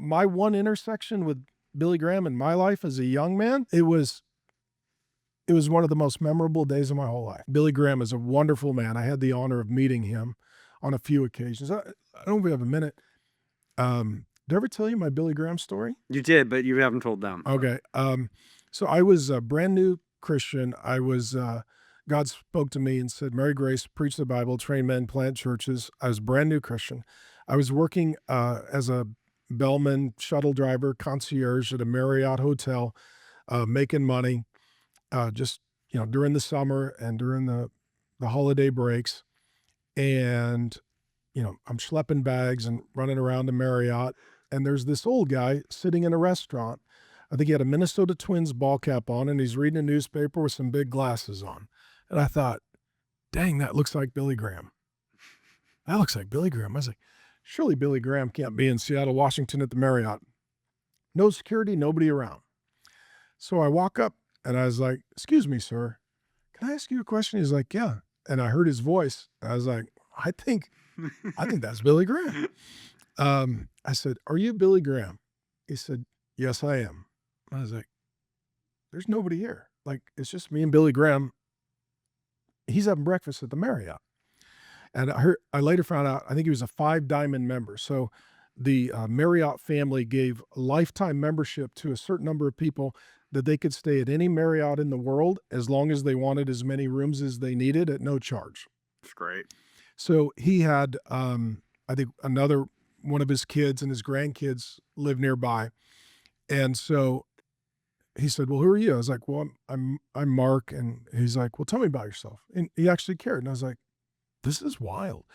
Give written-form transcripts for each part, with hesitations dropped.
my one intersection with Billy Graham in my life as a young man, it was one of the most memorable days of my whole life. Billy Graham is a wonderful man. I had the honor of meeting him on a few occasions. I don't know if we have a minute. Did I ever tell you my Billy Graham story? You did, but you haven't told them. Okay. So I was a brand new Christian. God spoke to me and said, Mary Grace, preach the Bible, train men, plant churches. I was a brand new Christian. I was working as a bellman, shuttle driver, concierge at a Marriott hotel, making money just, during the summer and during the holiday breaks. And, I'm schlepping bags and running around the Marriott. And there's this old guy sitting in a restaurant. I think he had a Minnesota Twins ball cap on, and he's reading a newspaper with some big glasses on. And I thought, dang, that looks like Billy Graham. That looks like Billy Graham. I was like, surely Billy Graham can't be in Seattle, Washington at the Marriott. No security, nobody around. So I walk up and I was like, excuse me, sir, can I ask you a question? He's like, yeah. And I heard his voice. I was like, I think that's Billy Graham. I said, are you Billy Graham? He said, yes, I am. I was like, there's nobody here. Like, it's just me and Billy Graham. He's having breakfast at the Marriott. And I later found out, I think he was a 5-diamond member. So the Marriott family gave a lifetime membership to a certain number of people that they could stay at any Marriott in the world as long as they wanted as many rooms as they needed at no charge. That's great. So he had, I think, another one of his kids and his grandkids live nearby. And so he said, well, who are you? I was like, well, I'm Mark. And he's like, well, tell me about yourself. And he actually cared. And I was like, this is wild.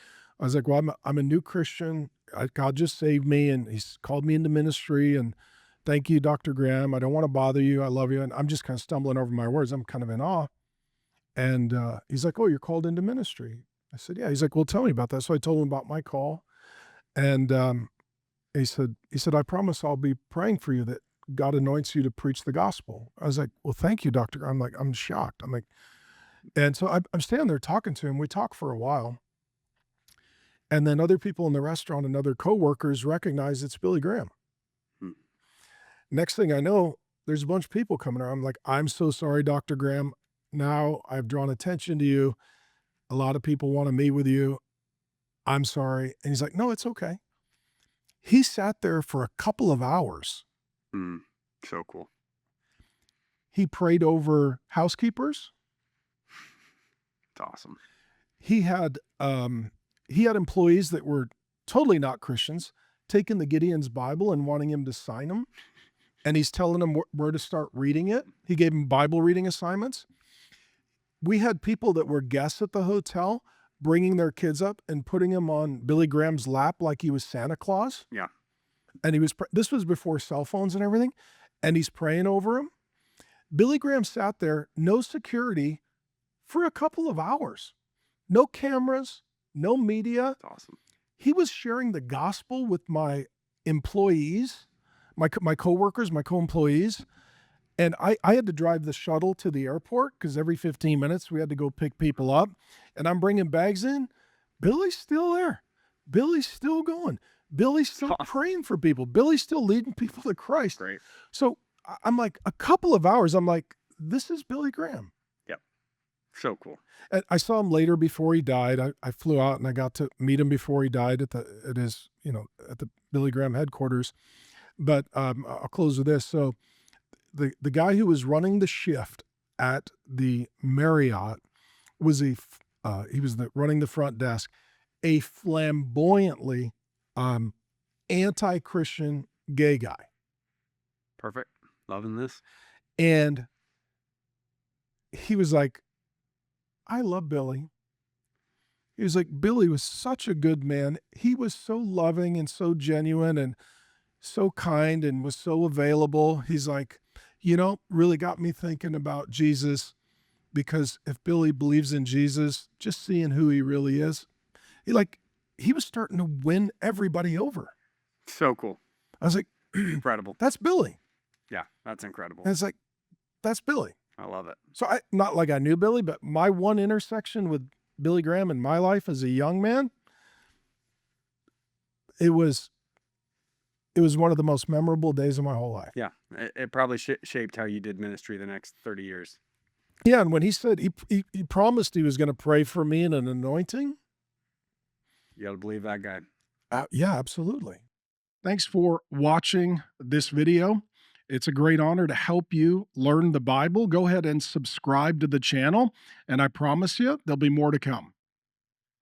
I was like, well, I'm a new Christian. God just saved me, and he's called me into ministry. And thank you, Dr. Graham. I don't want to bother you. I love you. And I'm just kind of stumbling over my words. I'm kind of in awe. And he's like, oh, you're called into ministry. I said, yeah. He's like, well, tell me about that. So I told him about my call. And he said, I promise I'll be praying for you that God anoints you to preach the gospel. I was like, well, thank you, Doctor. I'm shocked. And so I'm standing there talking to him. We talk for a while. And then other people in the restaurant and other coworkers recognize it's Billy Graham. Next thing I know, there's a bunch of people coming around. I'm like, I'm so sorry, Dr. Graham. Now I've drawn attention to you. A lot of people want to meet with you. I'm sorry. And he's like, no, it's okay. He sat there for a couple of hours. So cool. He prayed over housekeepers. It's awesome. He had employees that were totally not Christians taking the Gideon's Bible and wanting him to sign them. And he's telling them where to start reading it. He gave them Bible reading assignments. We had people that were guests at the hotel bringing their kids up and putting them on Billy Graham's lap like he was Santa Claus. Yeah. And this was before cell phones and everything. And he's praying over him. Billy Graham sat there, no security, for a couple of hours. No cameras, no media. That's awesome. He was sharing the gospel with my employees, my coworkers, my co-employees. And I had to drive the shuttle to the airport because every 15 minutes we had to go pick people up. And I'm bringing bags in. Billy's still there. Billy's still going. Billy's still praying for people. Billy's still leading people to Christ. Great. So I'm like, a couple of hours, I'm like, this is Billy Graham. Yep. So cool. And I saw him later before he died. I flew out and I got to meet him before he died at the Billy Graham headquarters. But I'll close with this. So the guy who was running the shift at the Marriott was running the front desk, a flamboyantly anti-Christian gay guy. Perfect. Loving this. And he was like, I love Billy. He was like, Billy was such a good man. He was so loving and so genuine and so kind and was so available. He's like, really got me thinking about Jesus, because if Billy believes in Jesus, just seeing who he really is, he was starting to win everybody over. So cool. I was like, incredible. That's Billy. Yeah, that's incredible. And it's like, that's Billy. I love it. So not like I knew Billy, but my one intersection with Billy Graham in my life as a young man, it was It was one of the most memorable days of my whole life. Yeah, it probably shaped how you did ministry the next 30 years. Yeah, and when he said he promised he was gonna pray for me in an anointing. You gotta believe that guy. Yeah, absolutely. Thanks for watching this video. It's a great honor to help you learn the Bible. Go ahead and subscribe to the channel, and I promise you there'll be more to come.